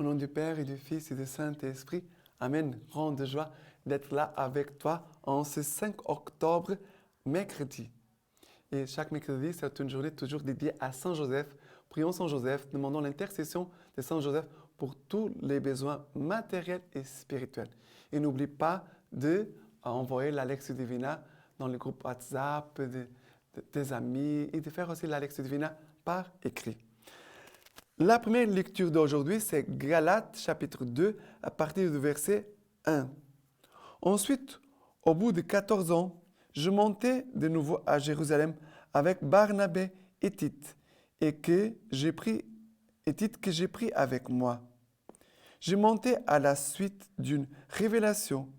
Au nom du Père et du Fils et du Saint-Esprit, Amen. Grande joie d'être là avec toi en ce 5 octobre, mercredi. Et chaque mercredi, c'est une journée toujours dédiée à Saint Joseph. Prions Saint Joseph, demandons l'intercession de Saint Joseph pour tous les besoins matériels et spirituels. Et n'oublie pas d'envoyer la Lectio Divina dans le groupe WhatsApp de tes amis et de faire aussi la Lectio Divina par écrit. La première lecture d'aujourd'hui, c'est Galates chapitre 2 à partir du verset 1. Ensuite, au bout de 14 ans, je montai de nouveau à Jérusalem avec Barnabé et Tite, et Tite que j'ai pris avec moi. Je montai à la suite d'une révélation,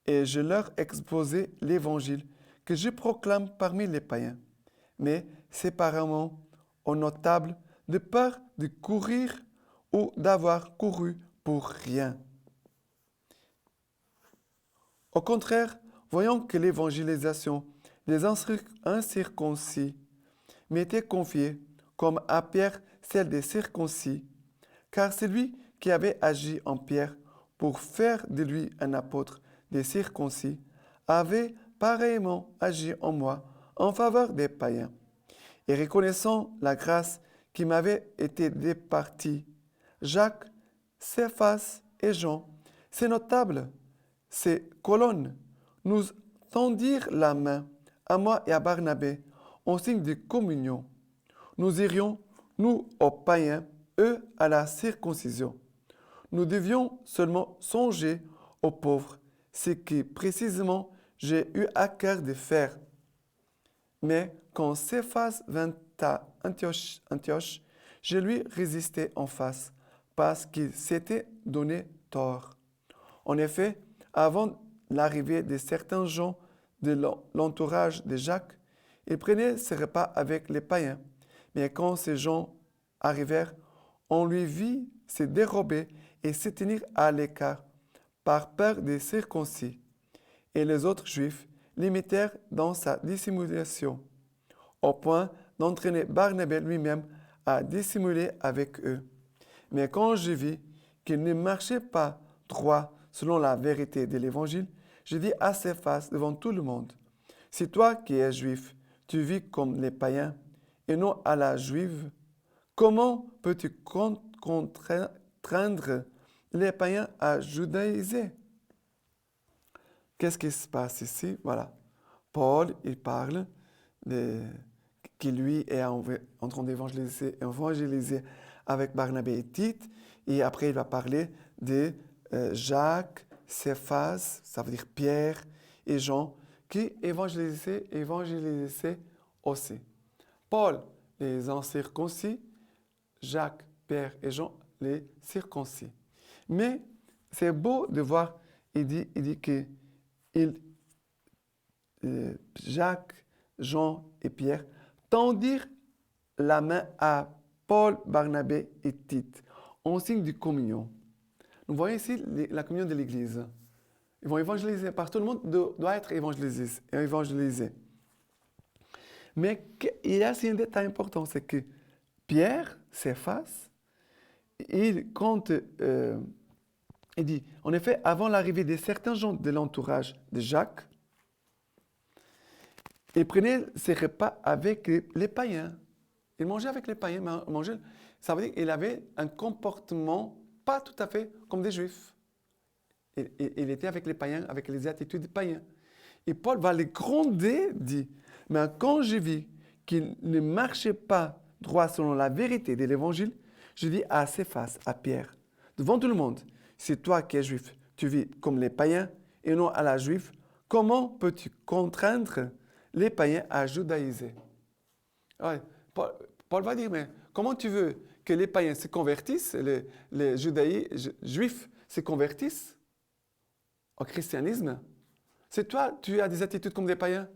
et je leur exposai l'évangile que je proclame parmi les païens, mais séparément aux notables, de peur de courir ou d'avoir couru pour rien. Au contraire, voyant que l'évangélisation des incirconcis m'était confiée, comme à Pierre celle des circoncis, car c'est lui qui avait agi en Pierre pour faire de lui un apôtre des circoncis, avait pareillement agi en moi en faveur des païens. Et reconnaissant la grâce qui m'avait été départie, Jacques, Céphas et Jean, ces notables, ces colonnes, nous tendirent la main, à moi et à Barnabé, en signe de communion. Nous irions, nous, aux païens, eux, à la circoncision. Nous devions seulement songer aux pauvres, ce que précisément j'ai eu à cœur de faire. Mais quand Céphas vint à Antioche, je lui résistai en face, parce qu'il s'était donné tort. En effet, avant l'arrivée de certains gens de l'entourage de Jacques, il prenait ses repas avec les païens. Mais quand ces gens arrivèrent, on lui vit se dérober et se tenir à l'écart, par peur des circoncis. Et les autres Juifs l'imitèrent dans sa dissimulation, au point d'entraîner Barnabé lui-même à dissimuler avec eux. Mais quand je vis qu'il ne marchait pas droit selon la vérité de l'Évangile, je dis à Céphas devant tout le monde, « Si toi qui es juif, tu vis comme les païens et non à la juive, comment peux-tu contraindre les païens à judaïser ?» Qu'est-ce qui se passe ici? Voilà. Paul, il parle qui lui est en train d'évangéliser avec Barnabé et Tite. Et après, il va parler de Jacques, Céphas, ça veut dire Pierre et Jean, qui évangélisaient aussi. Paul, les incirconcis, Jacques, Pierre et Jean, les circoncis. Mais c'est beau de voir, il dit que Jacques, Jean et Pierre tendirent la main à Paul, Barnabé et Tite, en signe de communion. Nous voyons ici la communion de l'Église. Ils vont évangéliser, parce que tout le monde doit être évangélisé. Mais il y a aussi un détail important, c'est que Pierre, Céphas, il dit, en effet, avant l'arrivée de certains gens de l'entourage de Jacques, il prenait ses repas avec les païens. Il mangeait avec les païens, mais ça veut dire qu'il avait un comportement pas tout à fait comme des juifs. Il était avec les païens, avec les attitudes des païens. Et Paul va les gronder, dit, mais quand je vis qu'il ne marchait pas droit selon la vérité de l'Évangile, je dis à Céphas, à Pierre, devant tout le monde, si toi qui es juif, tu vis comme les païens et non à la juive, comment peux-tu contraindre les païens à judaïser? Ouais, Paul va dire, mais comment tu veux que les païens se convertissent, les juifs se convertissent au christianisme? C'est toi, tu as des attitudes comme des païens.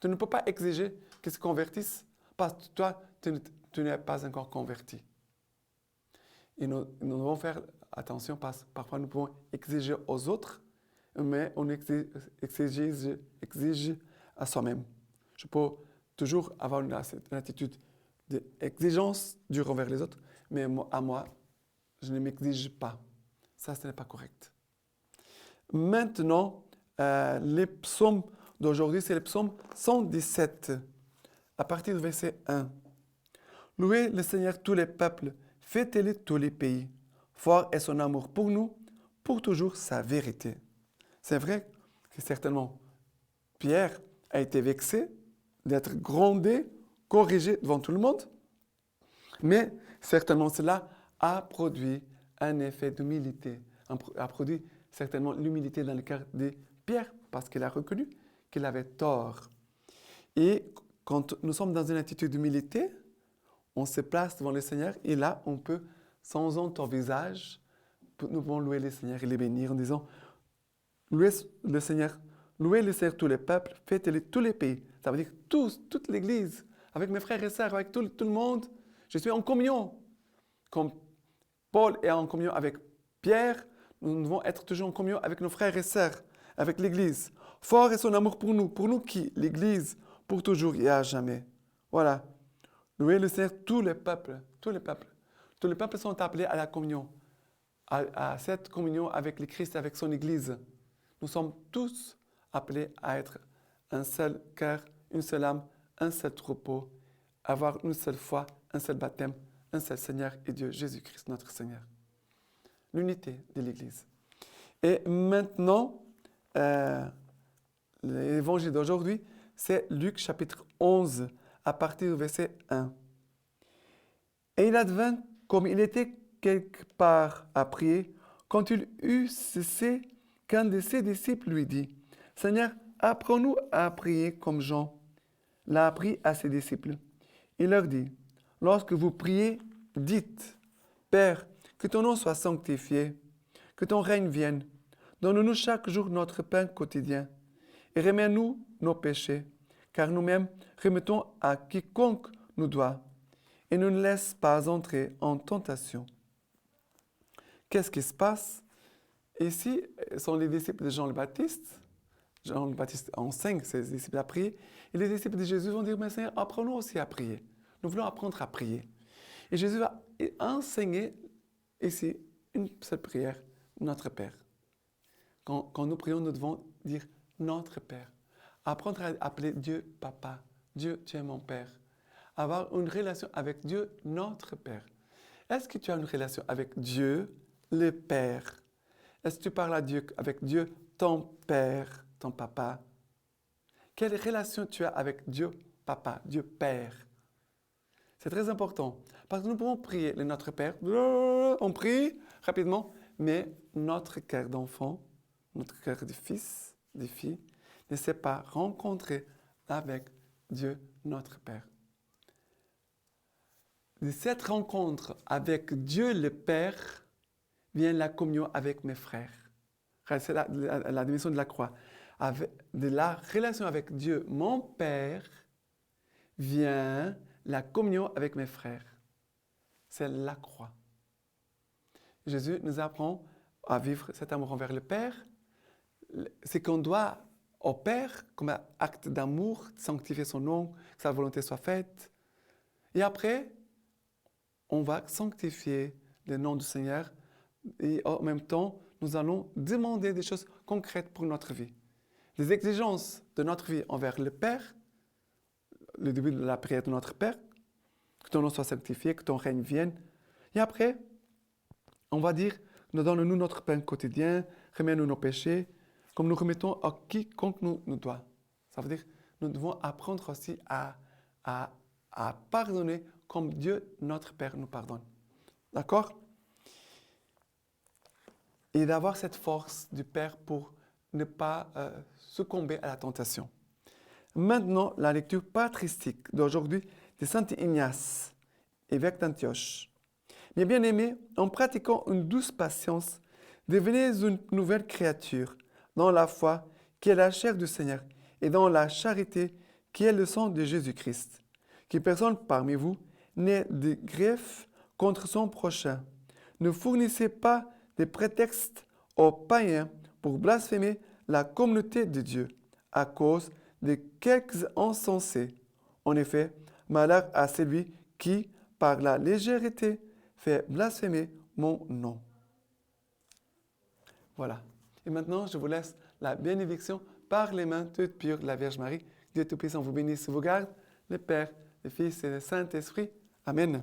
Tu ne peux pas exiger qu'ils se convertissent parce que toi, tu n'es pas encore converti. Et nous devons faire attention parce que parfois nous pouvons exiger aux autres, mais on exige à soi-même. Je peux toujours avoir une attitude d'exigence dure envers les autres, mais à moi, je ne m'exige pas. Ça, ce n'est pas correct. Maintenant, les psaumes d'aujourd'hui, c'est le psaume 117, à partir du verset 1. Louez le Seigneur tous les peuples, fêtez-le tous les pays. Fort est son amour pour nous, pour toujours sa vérité. C'est vrai que certainement, Pierre a été vexé d'être grondé, corrigé devant tout le monde, mais certainement cela a produit un effet d'humilité, a produit certainement l'humilité dans le cœur de Pierre, parce qu'il a reconnu qu'il avait tort. Et quand nous sommes dans une attitude d'humilité, on se place devant le Seigneur et là, on peut, sans honte au visage, nous pouvons louer le Seigneur et les bénir en disant « Louez le Seigneur tous les peuples, fêtez-le tous les pays. » Ça veut dire tous, toute l'Église, avec mes frères et sœurs, avec tout le monde. Je suis en communion. Comme Paul est en communion avec Pierre, nous devons être toujours en communion avec nos frères et sœurs, avec l'Église. Fort est son amour pour nous qui, l'Église, pour toujours et à jamais. Voilà. Louez le Seigneur tous les peuples, tous les peuples. Tous les peuples sont appelés à la communion, à cette communion avec le Christ, avec son Église. Nous sommes tous appelés à être un seul cœur, une seule âme, un seul troupeau, avoir une seule foi, un seul baptême, un seul Seigneur et Dieu, Jésus-Christ, notre Seigneur. L'unité de l'Église. Et maintenant, l'évangile d'aujourd'hui, c'est Luc chapitre 11, à partir du verset 1. Et il advint, comme il était quelque part à prier, quand il eut cessé, qu'un de ses disciples lui dit, « Seigneur, apprends-nous à prier comme Jean l'a appris à ses disciples. » Il leur dit, « Lorsque vous priez, dites, Père, que ton nom soit sanctifié, que ton règne vienne. Donne-nous chaque jour notre pain quotidien. Et remets-nous nos péchés, car nous-mêmes remettons à quiconque nous doit. Et ne nous laisse pas entrer en tentation. » Qu'est-ce qui se passe? Ici sont les disciples de Jean le Baptiste. Jean le Baptiste enseigne ses disciples à prier. Et les disciples de Jésus vont dire, « Mais Seigneur, apprenons aussi à prier. Nous voulons apprendre à prier. » Et Jésus va enseigner ici une seule prière, Notre Père. Quand nous prions, nous devons dire Notre Père. Apprendre à appeler Dieu Papa. Dieu, tu es mon Père. Avoir une relation avec Dieu, notre Père. Est-ce que tu as une relation avec Dieu, le Père? Est-ce que tu parles à Dieu, avec Dieu, ton Père, ton Papa? Quelle relation tu as avec Dieu, Papa, Dieu Père? C'est très important. Parce que nous pouvons prier le Notre Père. On prie rapidement, mais notre cœur d'enfant, notre cœur de fils, de fille, ne s'est pas rencontré avec Dieu, notre Père. De cette rencontre avec Dieu le Père vient la communion avec mes frères. C'est la dimension de la croix. De la relation avec Dieu, mon Père, vient la communion avec mes frères. C'est la croix. Jésus nous apprend à vivre cet amour envers le Père. C'est qu'on doit au Père, comme un acte d'amour, sanctifier son nom, que sa volonté soit faite. Et après, on va sanctifier le nom du Seigneur et en même temps, nous allons demander des choses concrètes pour notre vie. Des exigences de notre vie envers le Père, le début de la prière de notre Père, que ton nom soit sanctifié, que ton règne vienne. Et après, on va dire, donne-nous notre pain quotidien, remets-nous nos péchés, comme nous remettons à quiconque nous doit. Ça veut dire, nous devons apprendre aussi à pardonner comme Dieu, notre Père, nous pardonne. D'accord? Et d'avoir cette force du Père pour ne pas succomber à la tentation. Maintenant, la lecture patristique d'aujourd'hui de saint Ignace, évêque d'Antioche. Mes bien-aimés, en pratiquant une douce patience, devenez une nouvelle créature dans la foi qui est la chair du Seigneur et dans la charité qui est le sang de Jésus-Christ. Que personne parmi vous n'ait de grief contre son prochain. Ne fournissez pas de prétextes aux païens pour blasphémer la communauté de Dieu à cause de quelques insensés. En effet, malheur à celui qui, par la légèreté, fait blasphémer mon nom. Voilà. Et maintenant, je vous laisse la bénédiction par les mains toutes pures de la Vierge Marie. Dieu Tout-Puissant vous bénisse et vous garde, le Père, le Fils et le Saint-Esprit. Amen.